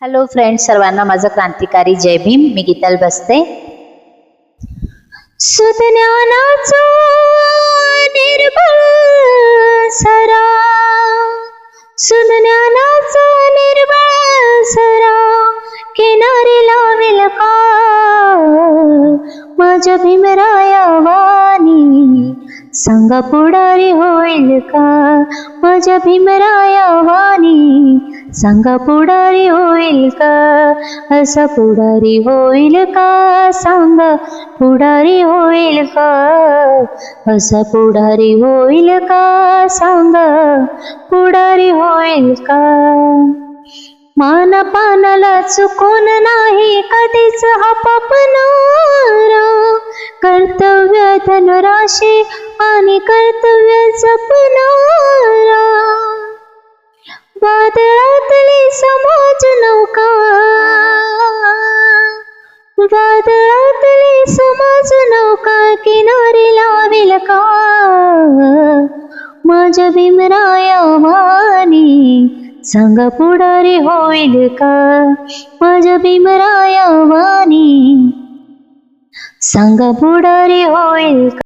Hello friends, सर्वांना माझा क्रांतिकारी जय भीम. मी गीताल बसते. सुज्ञानाचा निर्मळ सरा, सुज्ञानाचा निर्मळ सरा किनारी लावेल का माझ्या भीमराया वाणी, सांगा पुढारी होईल का माझ्या भीमराया वाणी, सांगा पुढारी होईल का, असा पुढारी होईल का, सांगा पुढारी होईल का, असा पुढारी होईल का, सांगा पुढारी होईल का. मानपानाला चुकून नाही कधीच हा पापणारा, कर्तव्य धनुराशी आणि कर्तव्य जपणारा, वादळातली समाज नौका, वादळातली समाज नौका किनारी लावेल का माझ्या भीमराया वाणी, सांगा पुढारी होईल का माझ्या भीमराया वाणी, सांगा पुढारी होईल का.